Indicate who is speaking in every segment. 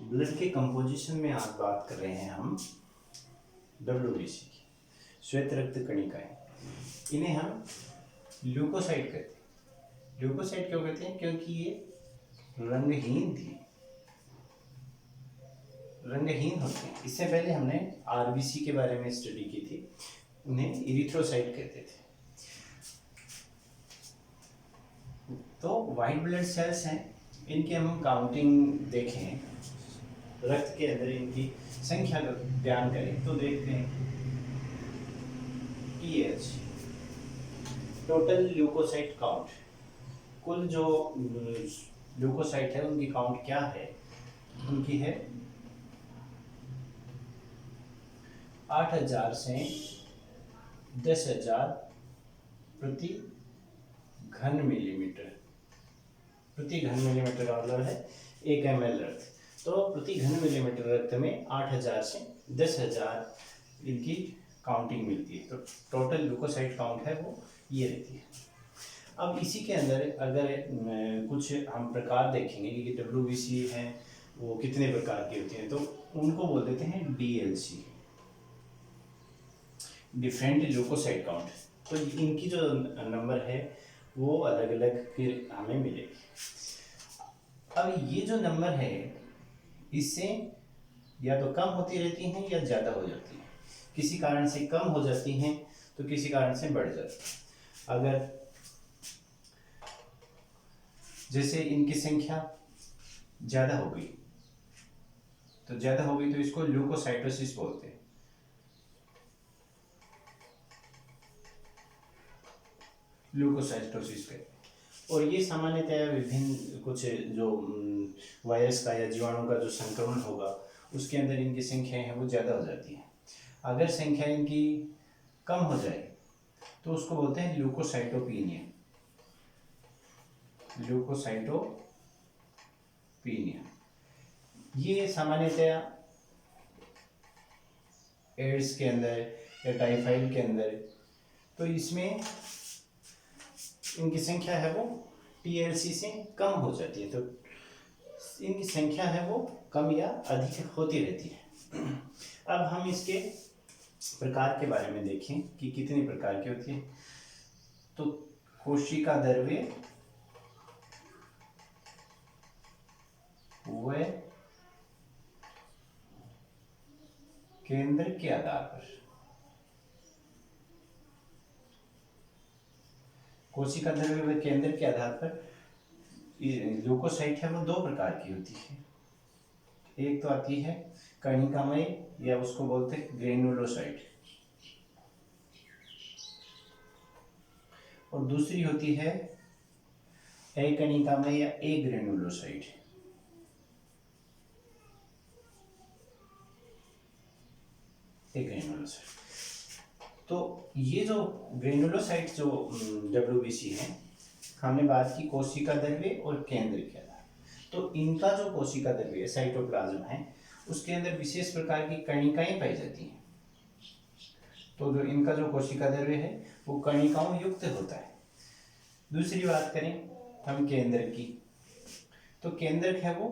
Speaker 1: Blood के composition में आज बात कर रहे हैं हम WBC की, श्वेत रक्त कणिकाएं। इन्हें हम ल्यूकोसाइट कहते हैं। ल्यूकोसाइट क्यों कहते हैं? क्योंकि ये रंगहीन होते हैं। इससे पहले हमने RBC के बारे में स्टडी की थी, उन्हें इरिथ्रोसाइट कहते थे। तो वाइट ब्लड सेल्स हैं, इनकी हम काउंटिंग देखें, रक्त के अंदर इनकी संख्या का ध्यान करें तो देखते हैं TH, टोटल ल्यूकोसाइट काउंट, कुल जो ल्यूकोसाइट है उनकी काउंट क्या है? उनकी है 8000 से 10,000 प्रति घन मिलीमीटर। प्रति घन मिलीमीटर का मतलब है 1 ml रक्त। तो प्रति घन मिलीमीटर रक्त में 8000 से 10,000 इनकी काउंटिंग मिलती है। तो टोटल ल्यूकोसाइट काउंट है वो ये रहती है। अब इसी के अंदर अगर कुछ हम प्रकार देखेंगे कि WBC है वो कितने प्रकार की होती हैं, तो उनको बोल देते हैं DLC, डिफरेंट ल्यूकोसाइट काउंट। तो इनकी जो नंबर है वो अलग अलग फिर हमें मिलेगी। अब ये जो नंबर है इससे या तो कम होती रहती हैं या ज़्यादा हो जाती हैं। किसी कारण से कम हो जाती हैं तो किसी कारण से बढ़ जाती है। अगर जैसे इनकी संख्या ज़्यादा हो गई तो इसको ल्यूकोसाइटोसिस बोलते हैं। ल्यूकोसाइटोसिस कहते हैं। और ये सामान्यतः विभिन्न कुछ जो वायरस का या जीवाणु का जो संक्रमण होगा उसके अंदर इनकी संख्या है वो ज़्यादा हो जाती है। अगर संख्या इनकी कम हो जाए तो उसको बोलते हैं ल्यूकोसाइटोपिनिया। ये सामान्यतः एड्स के अंदर या टाइफाइड के अंदर, तो इसमें इनकी संख्या है वो TLC से कम हो जाती है। तो इनकी संख्या है वो कम या अधिक होती रहती है। अब हम इसके प्रकार के बारे में देखें कि कितनी प्रकार की होती है। तो कोशिका द्रव्य व केंद्र के आधार पर, कोशिका द्रव्य व केंद्र के आधार पर ल्यूकोसाइट है वो 2 प्रकार की होती है। एक तो आती है कणिकामय या उसको बोलते हैं ग्रेनुलोसाइट, और दूसरी होती है अकणिकामय या एग्रेनुलोसाइट। तो ये जो ग्रेनुलोसाइट जो WBC है, हमने बात की कोशिका द्रव्य और केंद्र के आधार। तो इनका जो कोशिका द्रव्य साइटोप्लाज्म है उसके अंदर विशेष प्रकार की कणिकाएं पाई जाती हैं। तो जो इनका जो कोशिका द्रव्य है वो कणिकाओं युक्त होता है। दूसरी बात करें हम केंद्र की, तो केंद्र है वो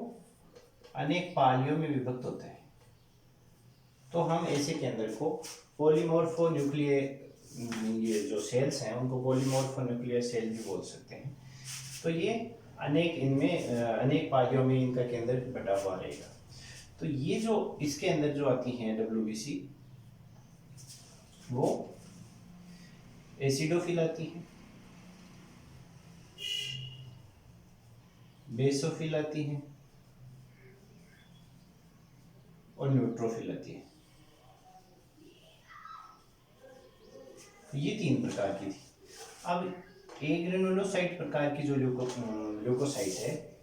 Speaker 1: अनेक पालियों में विभक्त होता है। तो हम ऐसे केंद्र को पॉलीमॉर्फोन्यूक्लियर, ये जो सेल्स हैं उनको पॉलीमॉर्फोन्यूक्लियर सेल भी बोल सकते हैं। तो ये अनेक पालियों में इनका केंद्र बटा हुआ रहेगा। तो ये जो इसके अंदर जो आती हैं WBC वो एसिडोफिल आती है, बेसोफिल आती है और न्यूट्रोफिल आती है। ये 3 प्रकार की थी। अब एग्रेनुलोसाइट प्रकार की जो ल्यूकोसाइट है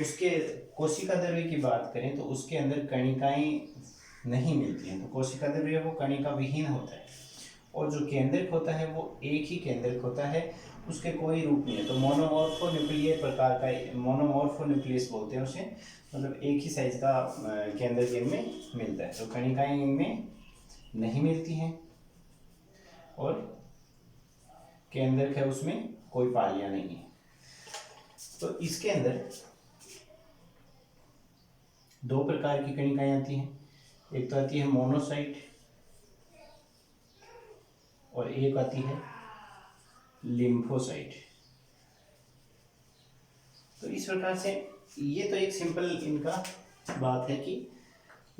Speaker 1: उसके कोशिका द्रव्य की बात करें तो उसके अंदर कणिकाएं नहीं मिलती हैं। तो कोशिका द्रव्य वो कणिका विहीन होता है, और जो केंद्रक होता है वो एक ही केंद्रक होता है, उसके कोई रूप नहीं है। तो मोनोमॉर्फोन्यूक्लियर प्रकार का, मोनोमॉर्फोन्यूक्लियस बोलते हैं उसे, मतलब एक ही साइज का केंद्रक इनमें मिलता है। तो कणिकाएं इनमें नहीं मिलती हैं और केंद्रक है उसमें कोई पालियां नहीं है। तो इसके अंदर दो प्रकार की कणिकाएं आती हैं, एक तो आती है मोनोसाइट और एक आती है लिम्फोसाइट। तो इस प्रकार से ये तो एक सिंपल इनका बात है कि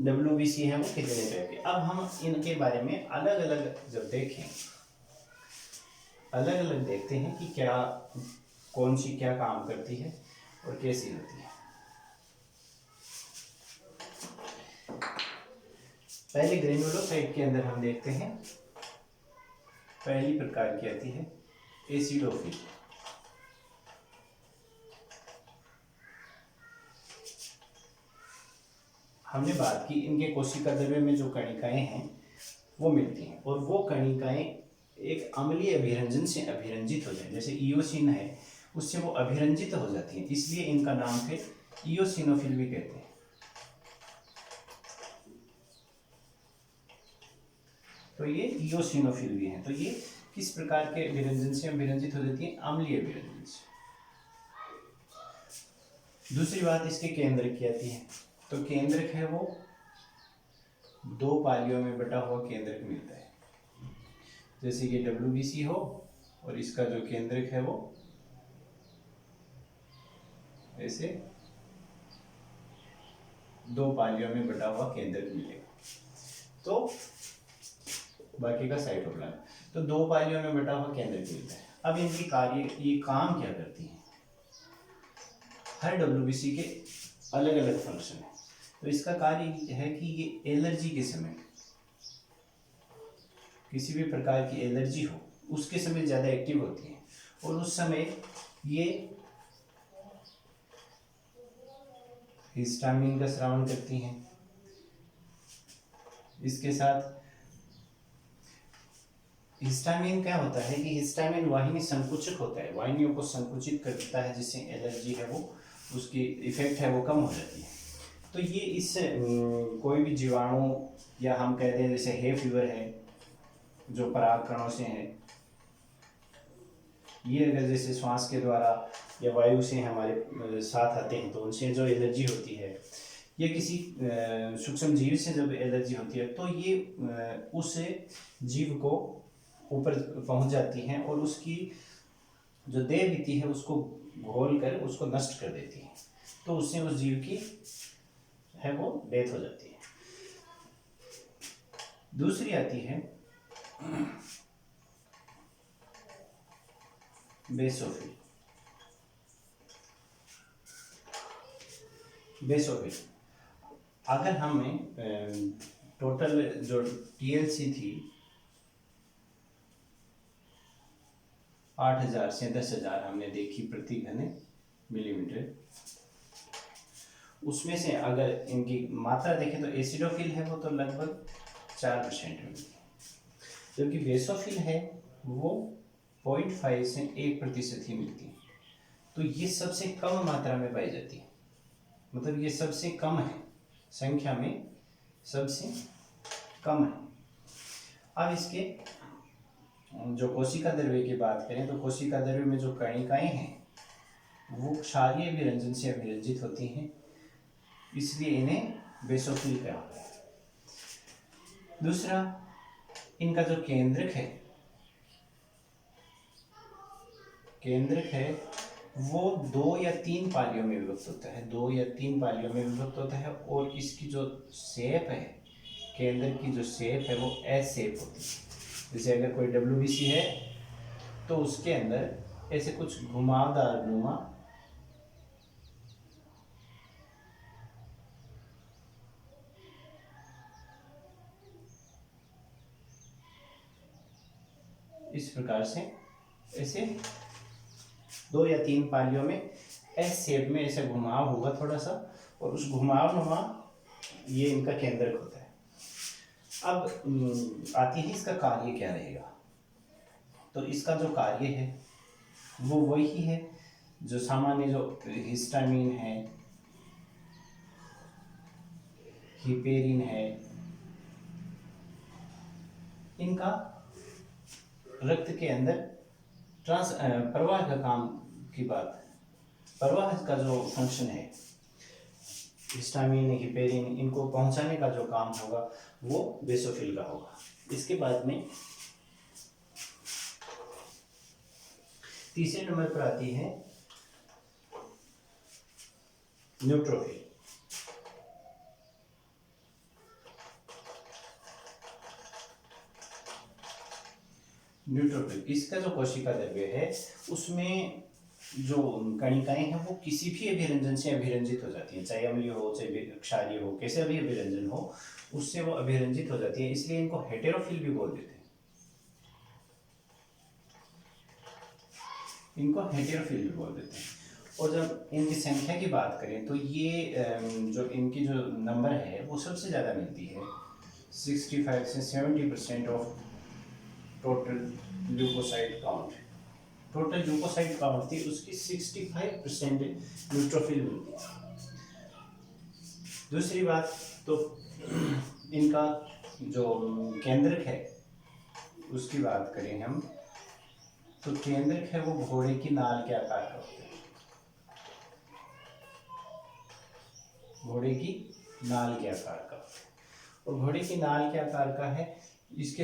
Speaker 1: WBC है वो कितने टाइप के। अब हम इनके बारे में अलग अलग जब देखें, अलग अलग देखते हैं कि क्या कौन सी क्या काम करती है और कैसी होती है। पहले ग्रेनुलोसाइट के अंदर हम देखते हैं, पहली प्रकार की आती है एसिडोफिल। हमने बात की इनके कोशिका द्रव्य में जो कणिकाएं हैं वो मिलती हैं और वो कणिकाएं एक अम्लीय अभिरंजन से अभिरंजित हो जाए, जैसे इयोसिन है उससे वो अभिरंजित हो जाती हैं, इसलिए इनका नाम फिर इयोसिनोफिल भी कहते हैं। तो ये इयोसिनोफिल भी हैं। तो ये किस प्रकार के अभिरंजन से अभिरंजित हो जाती है? अम्लीय अभिरंजन से। दूसरी बात इसके केंद्रक की आती है। तो केंद्रक है वो दो पालियों में बटा हुआ केंद्रक मिलता है, जैसे कि WBC हो और इसका जो केंद्रक है वो ऐसे दो पालियों में बटा हुआ केंद्रक मिलेगा। तो बाकी का साइटोप्लाज्म, तो दो पालियों में बटा हुआ केंद्रक मिलता है। अब इनकी कार्य, ये काम क्या करती है? हर WBC के अलग अलग फंक्शन है। तो इसका कार्य है कि ये एलर्जी के समय, किसी भी प्रकार की एलर्जी हो उसके समय ज़्यादा एक्टिव होती है और उस समय ये हिस्टामिन का स्रावन करती हैं। इसके साथ हिस्टामिन क्या होता है कि हिस्टामिन वाहिनी संकुचक होता है, वाहिनियों को संकुचित करता है, जिससे एलर्जी है वो उसकी इफेक्ट है वो कम हो जाती है। तो ये इस कोई भी जीवाणु या हम कहते हैं जैसे हे फीवर है जो परागकणों से है, ये अगर जैसे श्वास के द्वारा या वायु से हमारे साथ आते हैं तो उनसे जो एलर्जी होती है, या किसी सूक्ष्म जीव से जब एलर्जी होती है तो ये उस जीव को ऊपर पहुंच जाती हैं और उसकी जो देह बीती है उसको घोल कर उसको नष्ट कर देती है। तो उससे उस जीव की है वो डेथ हो जाती है। दूसरी आती है बेसोफिल। बेसोफिल अगर हमें टोटल जो TLC थी 8000 से 10,000 हमने देखी प्रति घन मिलीमीटर, उसमें से अगर इनकी मात्रा देखें तो एसिडोफिल है वो तो लगभग 4% मिलती है, जबकि बेसोफिल है वो 0.5 से 1% ही मिलती है। तो ये सबसे कम मात्रा में पाई जाती है, मतलब ये सबसे कम है, संख्या में सबसे कम है। अब इसके जो कोशिका द्रव्य की बात करें तो कोशिका द्रव्य में जो कणिकाएं हैं वो क्षारीय अभिरंजन से अभिरंजित होती हैं, इसलिए इन्हें बेसोफिल कहा जाता है। दूसरा, इनका जो केंद्रक है वो 2 या 3 पालियों में विभक्त होता है, 2 या 3 पालियों में विभक्त होता है और इसकी जो शेप है, केंद्र की जो शेप है वो एस शेप होती है। जैसे अगर कोई WBC है तो उसके अंदर ऐसे कुछ घुमावदार नुमा इस प्रकार से ऐसे 2 या 3 पालियों में एस शेप में ऐसे घुमाव होगा थोड़ा सा, और उस घुमाव नुमा ये इनका केंद्रक होता है। अब आती है इसका कार्य क्या रहेगा। तो इसका जो कार्य है वो वही है जो सामान्य जो हिस्टामिन है, हिपेरिन है, इनका रक्त के अंदर प्रवाह का काम की बात, प्रवाह का जो फंक्शन है हिस्टामिन, हिपेरिन, इनको पहुंचाने का जो काम होगा वो बेसोफिल का होगा। इसके बाद में तीसरे नंबर पर आती है न्यूट्रोफिल। न्यूट्रोफिल इसका जो कोशिका द्रव्य है उसमें जो कणिकाएं हैं वो किसी भी अभिरंजन से अभिरंजित हो जाती हैं, चाहे अम्लीय हो चाहे क्षारीय हो, कैसे भी अभिरंजन हो उससे वो अभिरंजित हो जाती है, इसलिए इनको हेटेरोफिल भी बोल देते हैं। इनको हेटेरोफिल भी बोल देते हैं। और जब इनकी संख्या की बात करें तो ये जो इनकी जो नंबर है वो सबसे ज़्यादा मिलती है, 65 से 70% of total leucocyte count. Total leucocyte count थी उसकी 65% न्यूट्रोफिल मिलती है। दूसरी बात तो इनका जो केंद्रक है उसकी बात करें हम तो केंद्रक है वो घोड़े की नाल के आकार का होता है। घोड़े की नाल के आकार का, और घोड़े की नाल के आकार का है। इसके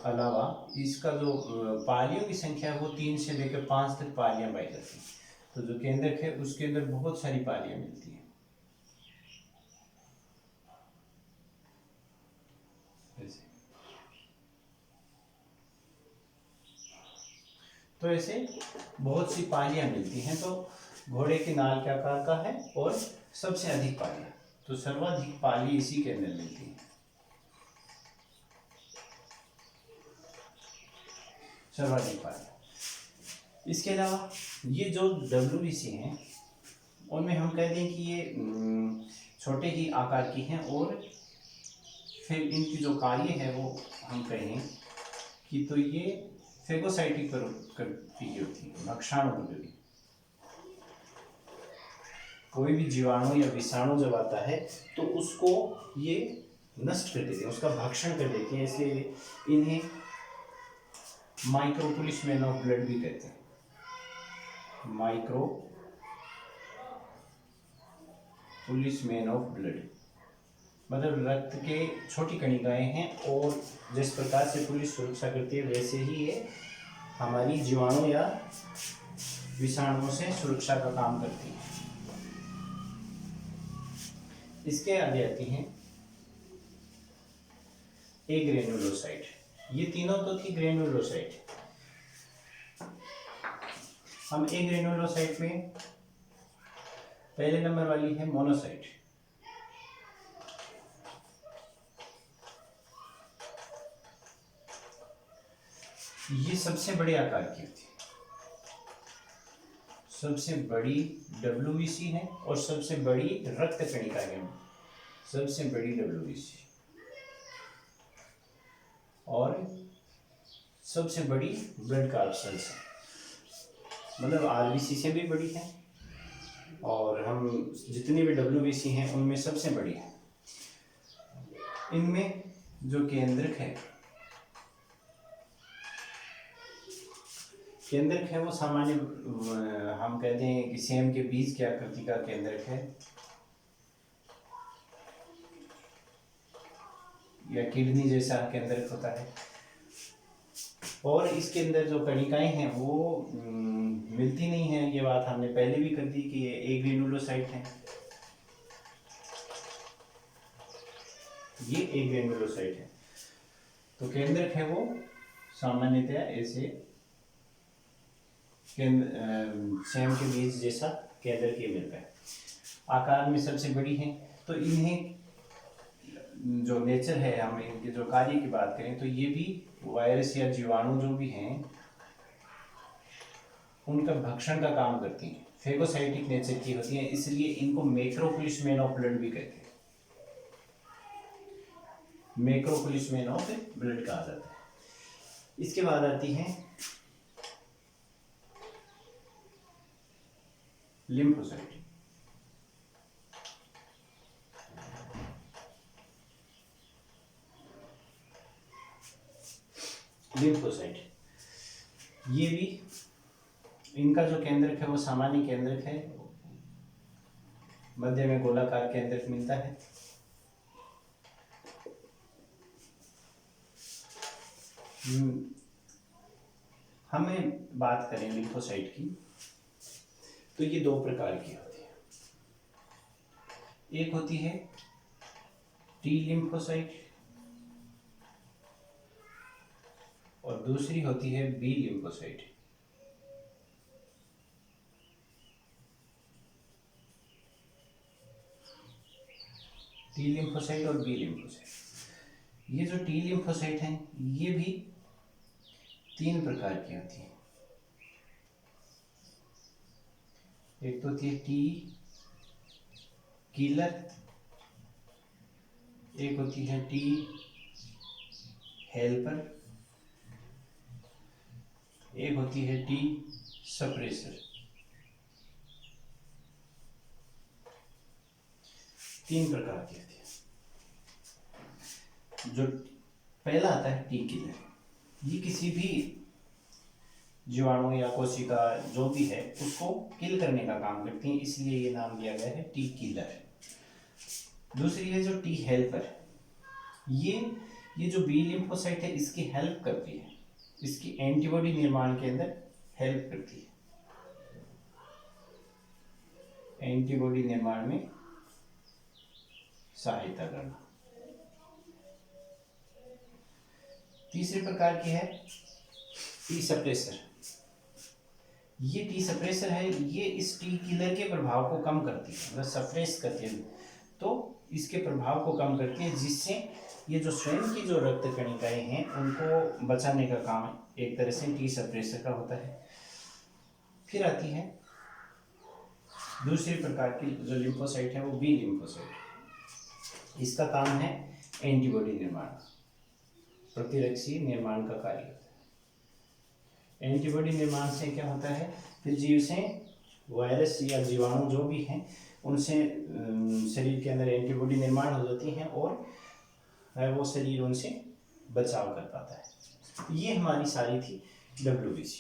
Speaker 1: अलावा इसका जो पालियों की संख्या है वो 3 से लेकर 5 तक पालियां पाई जाती हैं। तो जो केंद्रक है उसके अंदर बहुत सारी पालियां मिलती हैं। तो ऐसे बहुत सी पालियां मिलती हैं। तो घोड़े के नाल के आकार का है और सबसे अधिक पालियां, तो सर्वाधिक पाली इसी के अंदर मिलती है, सर्वाधिक पालियां। इसके अलावा ये जो WBC हैं उनमें हम कह दें कि ये छोटे ही आकार की हैं, और फिर इनकी जो कार्य है वो हम कहें कि तो ये फेगोसाइटिक प्रवृत्ति की होती है, भक्षाणुपयोगी। कोई भी जीवाणु या विषाणु जब आता है तो उसको ये नष्ट कर देते हैं, उसका भक्षण कर देते हैं, इसलिए इन्हें माइक्रो पुलिसमैन ऑफ ब्लड भी कहते हैं। माइक्रो पुलिसमैन ऑफ ब्लड मतलब रक्त के छोटी कणिकाएं हैं, और जिस प्रकार से पुलिस सुरक्षा करती है वैसे ही ये हमारी जीवाणु या विषाणुओं से सुरक्षा का काम करती है। इसके आगे आती हैं ए ग्रेनुलोसाइट। ये तीनों तो थी ग्रेनुलोसाइट। हम ए ग्रेनुलोसाइट में पहले नंबर वाली है मोनोसाइट। ये सबसे बड़े आकार की होती है, सबसे बड़ी WBC है और सबसे बड़ी रक्त कणिका है, सबसे बड़ी WBC और सबसे बड़ी ब्लड कार्ब सेल्स है, मतलब RBC से भी बड़ी है, और हम जितनी भी WBC हैं उनमें सबसे बड़ी है। इनमें जो केंद्रक है, केंद्रक है वो सामान्य हम कहते हैं कि सेम के बीज की आकृति का केंद्रक है, या किडनी जैसा केंद्रक होता है। और इसके अंदर जो कणिकाएं हैं वो मिलती नहीं है, ये बात हमने पहले भी कर दी कि ये ए ग्रेनुलोसाइट है, ये ए ग्रेनुलोसाइट है। तो केंद्रक है वो सामान्यतया ऐसे सेम के बीज जैसा केंद्रक ये मिलता है, आकार में सबसे बड़ी है। तो इन्हें जो नेचर है, हम इनके जो कार्य की बात करें तो ये भी वायरस या जीवाणु जो भी हैं उनका भक्षण का काम करती हैं, फेगोसाइटिक नेचर की होती हैं, इसलिए इनको मैक्रोपुलिसमैन ऑफ ब्लड भी कहते हैं, मैक्रोपुलिसमैन ऑफ ब्लड कहा जाता है। इसके बाद आती है लिम्फोसाइट। लिम्फोसाइट ये भी इनका जो केंद्रक है वो सामान्य केंद्रक है, मध्य में गोलाकार केंद्रक मिलता है। हमें बात करें लिम्फोसाइट की, तो ये दो प्रकार की होती है। एक होती है टी लिम्फोसाइट और दूसरी होती है बी लिम्फोसाइट। टी लिम्फोसाइट और बी लिम्फोसाइट। ये जो टी लिम्फोसाइट हैं ये भी तीन प्रकार की होती हैं। एक तो होती है टी किलर, एक होती है टी हेल्पर, एक होती है टी सप्रेसर। तीन प्रकार की होती है। जो पहला आता है टी किलर, ये किसी भी जीवाणु या कोशिका जो भी है उसको किल करने का काम करती है, इसलिए ये नाम दिया गया है टी किलर। दूसरी है जो टी हेल्पर, ये जो बी लिम्फोसाइट है इसकी हेल्प करती है, इसकी एंटीबॉडी निर्माण के अंदर हेल्प करती है, एंटीबॉडी निर्माण में सहायता करना। तीसरे प्रकार की है टी सप्रेसर। ये टी सप्रेसर है, ये इस टी किलर के प्रभाव को कम करती है, मतलब सप्रेस करती है, तो इसके प्रभाव को कम करती है, जिससे ये जो स्वयं की जो रक्त कणिकाएं हैं उनको बचाने का काम एक तरह से टी सप्रेसर का होता है। फिर आती है दूसरी प्रकार की जो लिम्फोसाइट है वो बी लिम्फोसाइट। इसका काम है एंटीबॉडी निर्माण, प्रतिरक्षी निर्माण का कार्य होता है। एंटीबॉडी निर्माण से क्या होता है, फिर जीव से वायरस या जीवाणु जो भी हैं उनसे शरीर के अंदर एंटीबॉडी निर्माण हो जाती हैं और वो शरीर उनसे बचाव कर पाता है। ये हमारी सारी थी WBC।